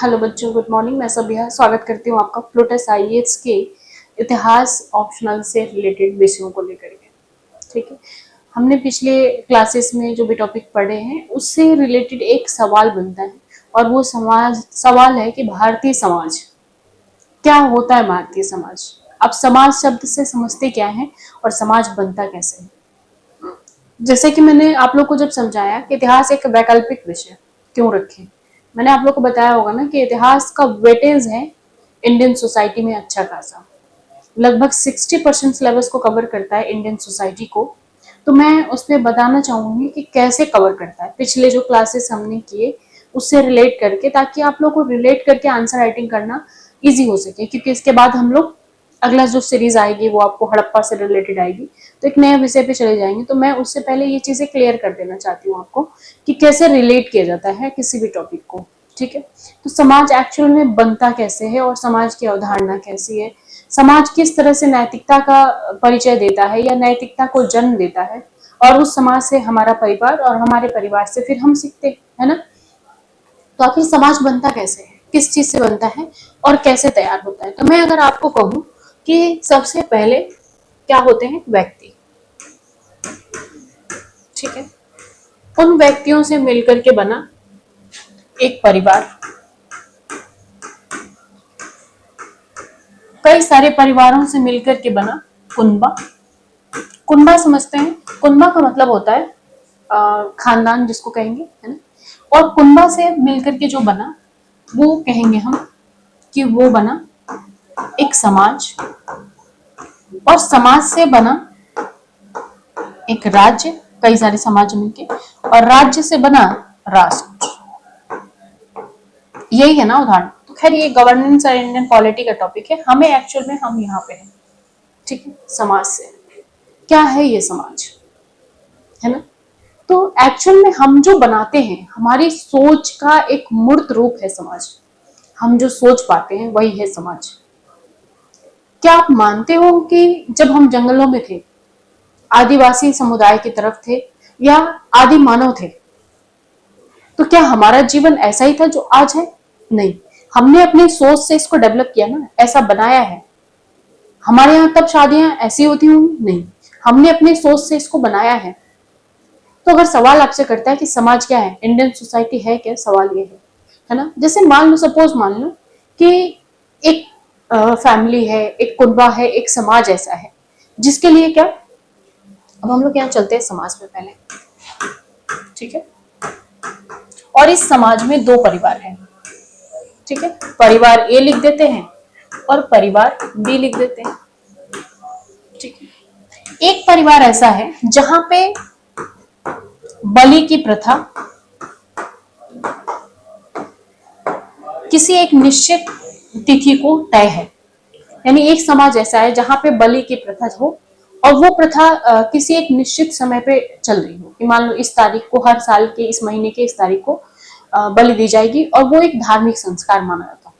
Hello बच्चों, good morning. मैं सबिहा स्वागत करती हूँ आपका प्लूटस आईएएस के इतिहास ऑप्शनल से रिलेटेड विषयों को लेकर के। ठीक है, हमने पिछले क्लासेस में जो भी टॉपिक पढ़े हैं उससे रिलेटेड एक सवाल बनता है और वो सवाल है कि भारतीय समाज क्या होता है। भारतीय समाज, अब समाज शब्द से समझते क्या है और समाज बनता कैसे है। जैसे कि मैंने आप लोग को जब समझाया कि इतिहास एक वैकल्पिक विषय क्यों रखें, मैंने आप लोग को बताया होगा ना कि इतिहास का वेटेज है इंडियन सोसाइटी में अच्छा खासा, लगभग 60% सिलेबस को कवर करता है इंडियन सोसाइटी को। तो मैं उसमें बताना चाहूंगी कि कैसे कवर करता है, पिछले जो क्लासेस हमने किए उससे रिलेट करके, ताकि आप लोग को रिलेट करके आंसर राइटिंग करना इजी हो सके। क्योंकि इसके बाद हम लोग अगला जो सीरीज आएगी वो आपको हड़प्पा से रिलेटेड आएगी, तो एक नए विषय पे चले जाएंगे। तो मैं उससे पहले ये चीजें क्लियर कर देना चाहती हूँ आपको कि कैसे रिलेट किया जाता है किसी भी टॉपिक को। ठीक है, तो समाज एक्चुअल में बनता कैसे है और समाज की अवधारणा कैसी है, समाज किस तरह से नैतिकता का परिचय देता है या नैतिकता को जन्म देता है, और उस समाज से हमारा परिवार और हमारे परिवार से फिर हम सीखते है ना। तो आखिर समाज बनता कैसे है, किस चीज से बनता है और कैसे तैयार होता है। तो मैं अगर आपको कहूं कि सबसे पहले क्या होते हैं, व्यक्ति। ठीक है, उन व्यक्तियों से मिलकर के बना एक परिवार, कई सारे परिवारों से मिलकर के बना कुनबा। कुनबा समझते हैं, कुनबा का मतलब होता है खानदान जिसको कहेंगे, है ना। और कुनबा से मिलकर के जो बना वो कहेंगे हम कि वो बना एक समाज, और समाज से बना एक राज्य, कई सारे समाज मिलके, और राज्य से बना राष्ट्र। यही है ना उदाहरण। तो खैर ये गवर्नेंस और इंडियन पॉलिटी का टॉपिक है, हमें एक्चुअल में हम यहाँ पे हैं। ठीक है, समाज से क्या है ये समाज, है ना। तो एक्चुअल में हम जो बनाते हैं हमारी सोच का एक मूर्त रूप है समाज। हम जो सोच पाते हैं वही है समाज। क्या आप मानते हो कि जब हम जंगलों में थे, आदिवासी समुदाय की तरफ थे या आदि मानव थे, तो क्या हमारा जीवन ऐसा ही था जो आज है? नहीं, हमने अपनी सोच से इसको डेवलप किया ना, ऐसा बनाया है। हमारे यहाँ तब शादियां ऐसी होती होंगी? नहीं, हमने अपनी सोच से इसको बनाया है। तो अगर सवाल आपसे करता है कि समाज क्या है, इंडियन सोसाइटी है क्या, सवाल ये है ना। जैसे मान लो, सपोज मान लो कि एक फैमिली है, एक कुनबा है, एक समाज ऐसा है जिसके लिए क्या, अब हम लोग यहाँ चलते हैं समाज में पहले। ठीक है, और इस समाज में दो परिवार हैं। ठीक है, परिवार ए लिख देते हैं और परिवार बी लिख देते हैं। ठीक है, एक परिवार ऐसा है जहां पे बलि की प्रथा किसी एक निश्चित तिथि को तय है। यानी एक समाज ऐसा है जहां पे बलि की प्रथा हो, और वो प्रथा किसी एक निश्चित समय पे चल रही हो कि मान लो इस तारीख को, हर साल के इस महीने के इस तारीख को बलि दी जाएगी, और वो एक धार्मिक संस्कार माना जाता है।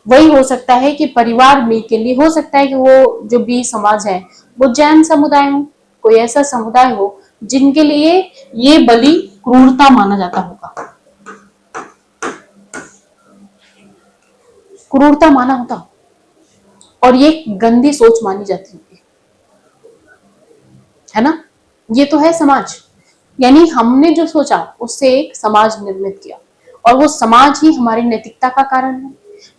वही हो सकता है कि परिवार बी के लिए हो सकता है कि वो जो बी समाज है वो जैन समुदाय हो, कोई ऐसा समुदाय हो जिनके लिए ये बलि क्रूरता माना जाता होगा, क्रूरता माना होता, और ये गंदी सोच मानी जाती होगी, है ना। ये तो है समाज। यानी हमने जो सोचा उससे एक समाज निर्मित किया, और वो समाज ही हमारी नैतिकता का कारण है।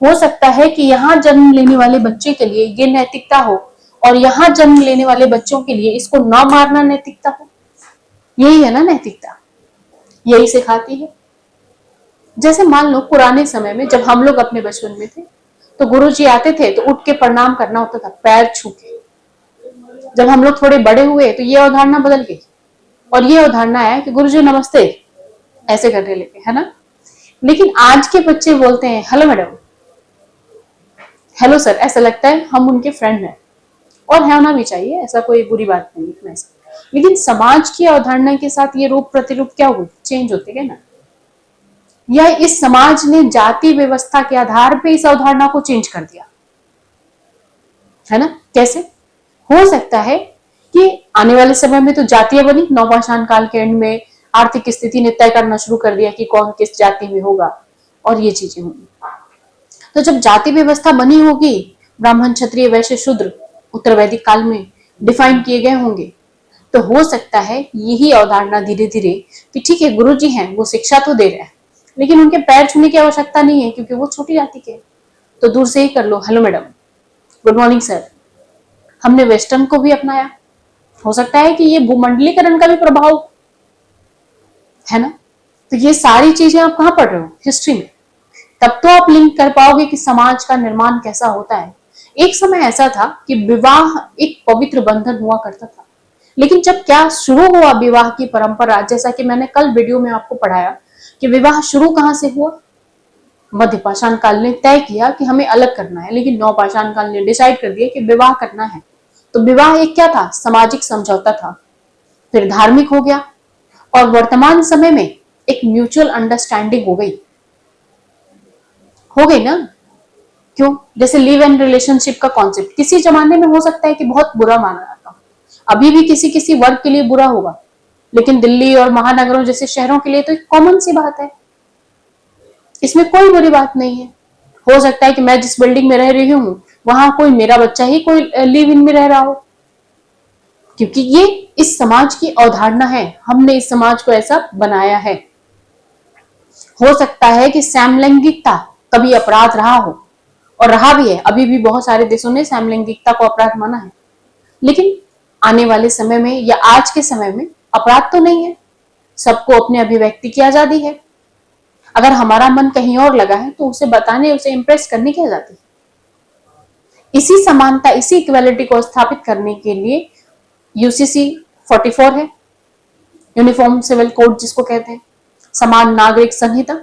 हो सकता है कि यहाँ जन्म लेने वाले बच्चे के लिए ये नैतिकता हो, और यहाँ जन्म लेने वाले बच्चों के लिए इसको न मारना नैतिकता हो। यही है ना नैतिकता, यही सिखाती है। जैसे मान लो पुराने समय में जब हम लोग अपने बचपन में थे, तो गुरुजी आते थे तो उठ के प्रणाम करना होता था, पैर छू के। जब हम लोग थोड़े बड़े हुए तो ये अवधारणा बदल गई, और ये अवधारणा है कि गुरुजी नमस्ते ऐसे करने लगे, है ना। लेकिन आज के बच्चे बोलते हैं हेलो मैडम, हेलो सर, ऐसा लगता है हम उनके फ्रेंड हैं, और है होना भी चाहिए, ऐसा कोई बुरी बात नहीं है। लेकिन समाज की अवधारणा के साथ ये रूप प्रतिरूप क्या हुए, चेंज होते गए ना। या इस समाज ने जाति व्यवस्था के आधार पर इस अवधारणा को चेंज कर दिया, है ना। कैसे हो सकता है कि आने वाले समय में तो जातियां बनी, नवपाषाण काल के एंड में आर्थिक स्थिति ने तय करना शुरू कर दिया कि कौन किस जाति में होगा, और ये चीजें होंगी। तो जब जाति व्यवस्था बनी होगी, ब्राह्मण क्षत्रिय वैश्य शूद्र उत्तर वैदिक काल में डिफाइन किए गए होंगे, तो हो सकता है यही अवधारणा धीरे धीरे कि ठीक है गुरुजी हैं, वो शिक्षा तो दे रहे हैं, लेकिन उनके पैर छूने की आवश्यकता नहीं है क्योंकि वो छोटी जाति के, तो दूर से ही कर लो, hello madam, good morning sir. हमने वेस्टर्न को भी अपनाया। हो सकता है कि ये भूमंडलीकरण का भी प्रभाव है ना। तो ये सारी चीजें आप कहाँ पढ़ रहे हो? हिस्ट्री में। तब तो आप लिंक कर पाओगे कि समाज का निर्माण कैसा होता है। एक समय ऐसा था कि विवाह एक पवित्र बंधन हुआ करता था, लेकिन जब क्या शुरू हुआ विवाह की परंपरा, जैसा कि मैंने कल वीडियो में आपको पढ़ाया कि विवाह शुरू कहां से हुआ। मध्य पाषाण काल ने तय किया कि हमें अलग करना है, लेकिन नव पाषाण काल ने डिसाइड कर दिया कि विवाह करना है। तो विवाह एक क्या था? सामाजिक समझौता था, फिर धार्मिक हो गया, और वर्तमान समय में एक म्यूचुअल अंडरस्टैंडिंग हो गई ना। क्यों? जैसे लिव इन रिलेशनशिप का कॉन्सेप्ट किसी जमाने में हो सकता है कि बहुत बुरा माना जाता, अभी भी किसी किसी वर्ग के लिए बुरा होगा, लेकिन दिल्ली और महानगरों जैसे शहरों के लिए तो एक कॉमन सी बात है, इसमें कोई बुरी बात नहीं है। हो सकता है कि मैं जिस बिल्डिंग में रह रही हूँ वहां कोई मेरा बच्चा ही कोई लिव इन में रह रहा हो, क्योंकि ये इस समाज की अवधारणा है, हमने इस समाज को ऐसा बनाया है। हो सकता है कि समलैंगिकता कभी अपराध रहा हो, और रहा भी है, अभी भी बहुत सारे देशों ने समलैंगिकता को अपराध माना है, लेकिन आने वाले समय में या आज के समय में अपराध तो नहीं है, सबको अपने अभिव्यक्ति की आजादी है। अगर हमारा मन कहीं और लगा है तो उसे बताने, उसे इंप्रेस करने की आजादी है। इसी समानता, इसी इक्वालिटी को स्थापित करने के लिए यूसीसी 44 है, यूनिफॉर्म सिविल कोड जिसको कहते हैं, समान नागरिक संहिता,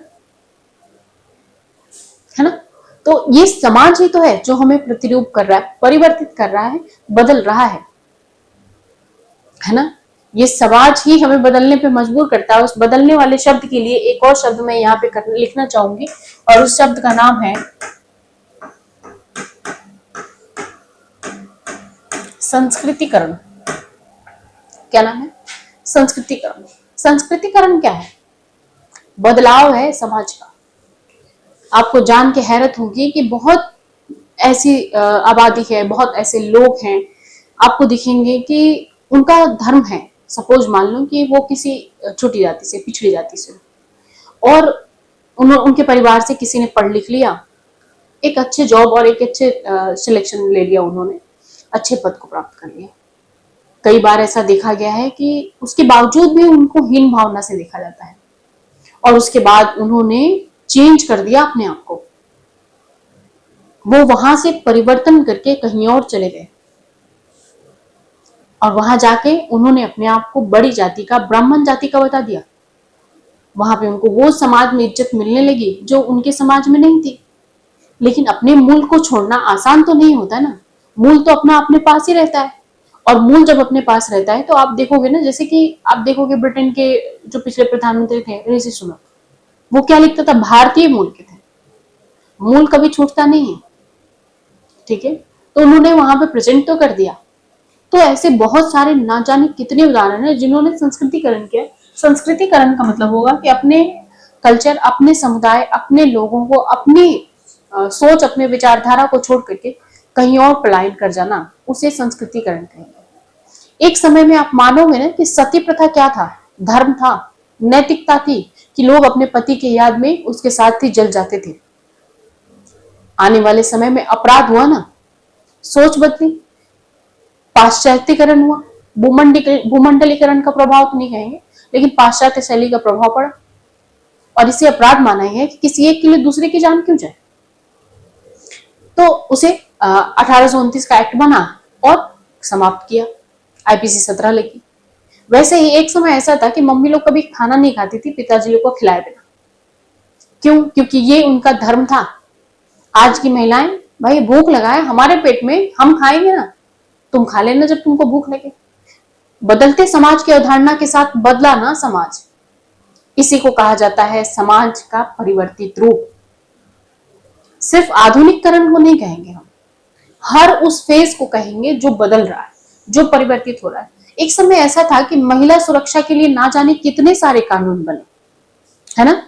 है ना। तो ये समाज ही तो है जो हमें प्रतिरूप कर रहा है, परिवर्तित कर रहा है, बदल रहा है ना। ये समाज ही हमें बदलने पे मजबूर करता है। उस बदलने वाले शब्द के लिए एक और शब्द मैं यहाँ पे लिखना चाहूंगी, और उस शब्द का नाम है संस्कृतिकरण। क्या नाम है? संस्कृतिकरण। संस्कृतिकरण क्या है? बदलाव है समाज का। आपको जान के हैरत होगी कि बहुत ऐसी आबादी है, बहुत ऐसे लोग हैं, आपको दिखेंगे कि उनका धर्म है, सपोज मान लो कि वो किसी छोटी जाति से, पिछड़ी जाति से, और उनके परिवार से किसी ने पढ़ लिख लिया, एक अच्छे जॉब और एक अच्छे सिलेक्शन ले लिया, उन्होंने अच्छे पद को प्राप्त कर लिया। कई बार ऐसा देखा गया है कि उसके बावजूद भी उनको हीन भावना से देखा जाता है, और उसके बाद उन्होंने चेंज कर दिया अपने आप को, वो वहां से परिवर्तन करके कहीं और चले गए, और वहां जाके उन्होंने अपने आप को बड़ी जाति का, ब्राह्मण जाति का बता दिया। वहां पे उनको वो समाज में इज्जत मिलने लगी जो उनके समाज में नहीं थी। लेकिन अपने मूल को छोड़ना आसान तो नहीं होता ना, मूल तो अपना अपने पास ही रहता है, और मूल जब अपने पास रहता है तो आप देखोगे ना, जैसे कि आप देखोगे ब्रिटेन के जो पिछले प्रधानमंत्री थे ऋषि सुनक, वो क्या लिखता था? भारतीय मूल के थे। मूल कभी छूटता नहीं है, ठीक है। तो उन्होंने वहां पे प्रेजेंट तो कर दिया। तो ऐसे बहुत सारे ना जाने कितने उदाहरण है जिन्होंने संस्कृतिकरण किया। संस्कृतिकरण का मतलब होगा कि अपने कल्चर, अपने समुदाय, अपने लोगों को, अपनी सोच, अपने विचारधारा को छोड़ करके कहीं और पलायन कर जाना, उसे संस्कृतिकरण कहेंगे। एक समय में आप मानोगे ना कि सती प्रथा क्या था? धर्म था, नैतिकता थी, कि लोग अपने पति की याद में उसके साथ ही जल जाते थे। आने वाले समय में अपराध हुआ ना, सोच बदली, पाश्चात्यकरण हुआ, भूमंडलीकरण का प्रभाव तो नहीं कहेंगे, लेकिन पाश्चात्य शैली का प्रभाव पड़ा, और इसे अपराध माना है कि किसी एक के लिए दूसरे की जान क्यों जाए। तो उसे 1829 का एक्ट बना और समाप्त किया, आईपीसी 17 लगी। वैसे ही एक समय ऐसा था कि मम्मी लोग कभी खाना नहीं खाती थी पिताजी लोग को खिलाए बिना। क्यों? क्योंकि ये उनका धर्म था। आज की महिलाएं, भाई भूख लगाए हमारे पेट में, हम खाएंगे ना, तुम खा लेना जब तुमको भूख लगे। बदलते समाज की अवधारणा के साथ बदला ना समाज, इसी को कहा जाता है समाज का परिवर्तित रूप। सिर्फ आधुनिकरण को नहीं कहेंगे हम, हर उस फेज को कहेंगे जो बदल रहा है, जो परिवर्तित हो रहा है। एक समय ऐसा था कि महिला सुरक्षा के लिए ना जाने कितने सारे कानून बने, है ना।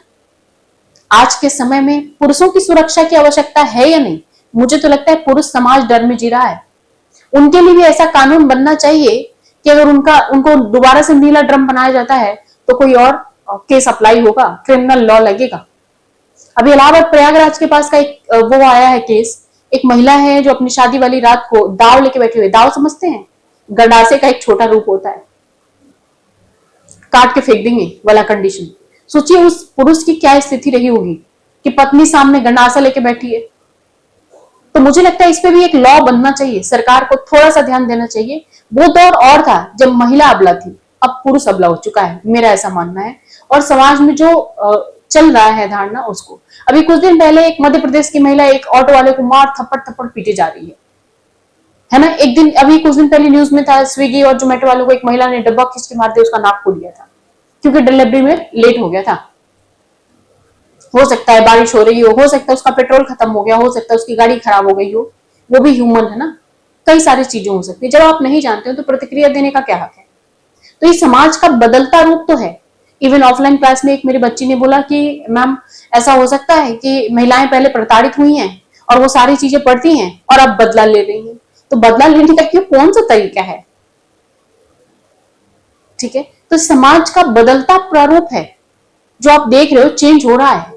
आज के समय में पुरुषों की सुरक्षा की आवश्यकता है या नहीं? मुझे तो लगता है पुरुष समाज डर में जी रहा है। उनके लिए भी ऐसा कानून बनना चाहिए कि अगर उनको दोबारा से नीला ड्रम बनाया जाता है तो कोई और केस अप्लाई होगा, क्रिमिनल लॉ लगेगा। अभी इलाहाबाद प्रयागराज के पास का एक वो आया है केस। एक महिला है जो अपनी शादी वाली रात को दाव लेके बैठे हुए, दाव समझते हैं, गंडासे का एक छोटा रूप होता है, काट के फेंक देंगे वाला कंडीशन। सोचिए उस पुरुष की क्या स्थिति रही होगी कि पत्नी सामने गंडासा लेके बैठी है। तो मुझे लगता है इस पे भी एक लॉ बनना चाहिए, सरकार को थोड़ा सा ध्यान देना चाहिए। वो दौर और था जब महिला अबला थी, अब पुरुष अबला हो चुका है, मेरा ऐसा मानना है। और समाज में जो चल रहा है धारणा उसको, अभी कुछ दिन पहले एक मध्य प्रदेश की महिला एक ऑटो वाले को मार थप्पड़ थप्पड़ पीटे जा रही है ना। एक दिन अभी कुछ दिन पहले न्यूज में था, स्विगी और जोमेटो वालों को एक महिला ने डब्बा खींच के मार दिया, उसका नाक फूट गया था क्योंकि डिलीवरी में लेट हो गया था। हो सकता है बारिश हो रही हो सकता है उसका पेट्रोल खत्म हो गया, हो सकता है उसकी गाड़ी खराब हो गई हो, वो भी ह्यूमन है ना। कई सारी चीजें हो सकती है, जब आप नहीं जानते हो तो प्रतिक्रिया देने का क्या हक है। तो ये समाज का बदलता रूप तो है। इवन ऑफलाइन क्लास में एक मेरी बच्ची ने बोला कि मैम ऐसा हो सकता है कि महिलाएं पहले प्रताड़ित हुई हैं और वो सारी चीजें पढ़ती हैं और अब बदला ले रही हैं। तो बदला लेने का क्यों, कौन सा तरीका है? ठीक है, तो समाज का बदलता प्रारूप है जो आप देख रहे हो, चेंज हो रहा है।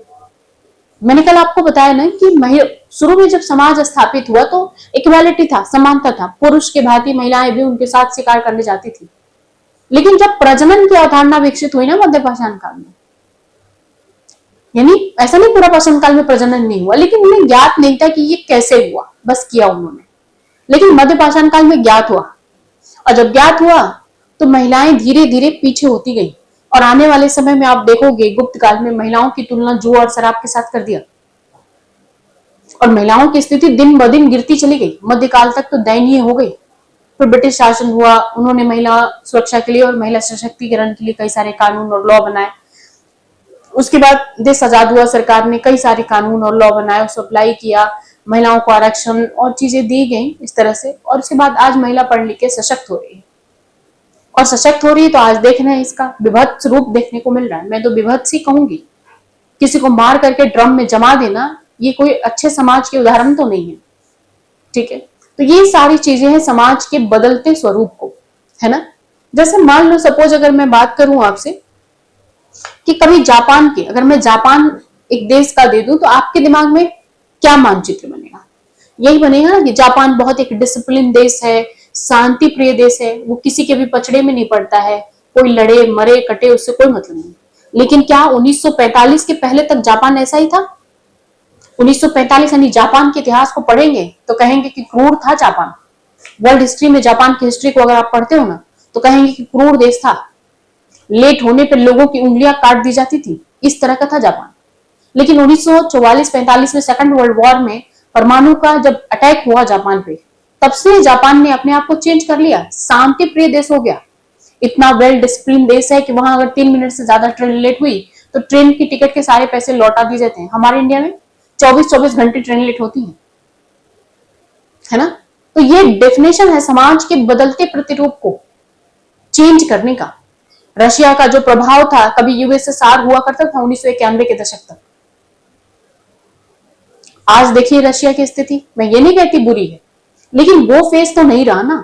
मैंने कल आपको बताया ना कि शुरू में जब समाज स्थापित हुआ तो इक्वालिटी था, समानता था, पुरुष के भांति महिलाएं भी उनके साथ शिकार करने जाती थी। लेकिन जब प्रजनन की अवधारणा विकसित हुई ना मध्य पाषाण काल में, यानी ऐसा नहीं पूरा पाषाण काल में प्रजनन नहीं हुआ, लेकिन उन्हें ज्ञात नहीं था कि ये कैसे हुआ, बस किया उन्होंने। लेकिन मध्य पाषाण काल में ज्ञात हुआ, और जब ज्ञात हुआ तो महिलाएं धीरे धीरे पीछे होती गई। और आने वाले समय में आप देखोगे गुप्त काल में महिलाओं की तुलना जुआ और शराब के साथ कर दिया, और महिलाओं की स्थिति दिन ब दिन गिरती चली गई, मध्यकाल तक तो दयनीय हो गई। फिर ब्रिटिश शासन हुआ, उन्होंने महिला सुरक्षा के लिए और महिला सशक्तिकरण के लिए कई सारे कानून और लॉ बनाए। उसके बाद देश आजाद हुआ, सरकार ने कई सारे कानून और लॉ बनाए, उसको अप्लाई किया, महिलाओं को आरक्षण और चीजें दी गई इस तरह से। और उसके बाद आज महिला पढ़ लिख के सशक्त हो रही है, और सशक्त हो रही है तो आज देख रहे हैं इसका विभत्स रूप देखने को मिल रहा है। मैं तो विभत्स ही कहूंगी, किसी को मार करके ड्रम में जमा देना ये कोई अच्छे समाज के उदाहरण तो नहीं है। ठीक है, तो ये सारी चीजें हैं समाज के बदलते स्वरूप को, है ना। जैसे मान लो सपोज अगर मैं बात करूं आपसे कि कभी जापान के, अगर मैं जापान एक देश का दे दूं तो आपके दिमाग में क्या मानचित्र बनेगा? यही बनेगा ना कि जापान बहुत एक डिसिप्लिन देश है, शांति प्रिय देश है, वो किसी के भी पचड़े में नहीं पड़ता है, कोई लड़े मरे कटे उससे कोई मतलब नहीं। लेकिन क्या 1945 के पहले तक जापान ऐसा ही था? 1945 यानी जापान के इतिहास को पढ़ेंगे तो कहेंगे कि क्रूर था जापान। वर्ल्ड हिस्ट्री में जापान की हिस्ट्री को अगर आप पढ़ते हो ना तो कहेंगे कि क्रूर देश था, लेट होने पर लोगों की उंगलियां काट दी जाती थी, इस तरह का था जापान। लेकिन 1944-45 में सेकंड वर्ल्ड वॉर में परमाणु का जब अटैक हुआ जापान पे, तब से जापान ने अपने आप को चेंज कर लिया, शांति प्रिय देश हो गया। इतना वेल डिसिप्लिन देश है कि वहां अगर 3 मिनट से ज्यादा ट्रेन लेट हुई तो ट्रेन की टिकट के सारे पैसे लौटा दिए जाते हैं। हमारे इंडिया में 24-24 घंटे ट्रेन लेट होती है ना। तो ये डेफिनेशन है समाज के बदलते प्रतिरूप को चेंज करने का। रशिया का जो प्रभाव था, कभी यूएसएसआर हुआ करता था 1991 के दशक तक, आज देखिए रशिया की स्थिति। मैं ये नहीं कहती बुरी है, लेकिन वो फेस तो नहीं रहा ना।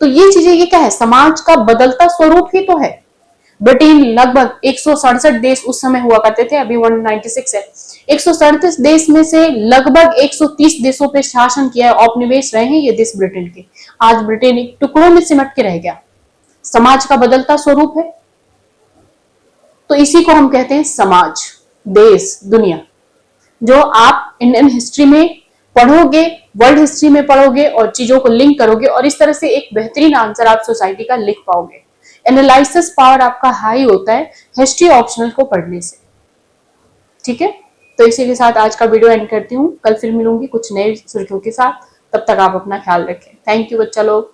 तो ये चीजें, ये क्या है, समाज का बदलता स्वरूप ही तो है। ब्रिटेन लगभग 167 देश उस समय हुआ करते थे, अभी 196 है। 137 देश में से लगभग 130 देशों पे शासन किया है, औपनिवेश रहे हैं ये देश ब्रिटेन के। आज ब्रिटेन एक टुकड़ों में सिमट के रह गया। समाज का बदलता स्वरूप है, तो इसी को हम कहते हैं समाज, देश, दुनिया। जो आप इंडियन हिस्ट्री में पढ़ोगे, वर्ल्ड हिस्ट्री में पढ़ोगे और चीजों को लिंक करोगे, और इस तरह से एक बेहतरीन आंसर आप सोसाइटी का लिख पाओगे। एनालिसिस पावर आपका हाई होता है हिस्ट्री ऑप्शनल को पढ़ने से। ठीक है, तो इसी के साथ आज का वीडियो एंड करती हूँ। कल फिर मिलूंगी कुछ नए सुर्खियों के साथ, तब तक आप अपना ख्याल रखें। थैंक यू बच्चा लोग।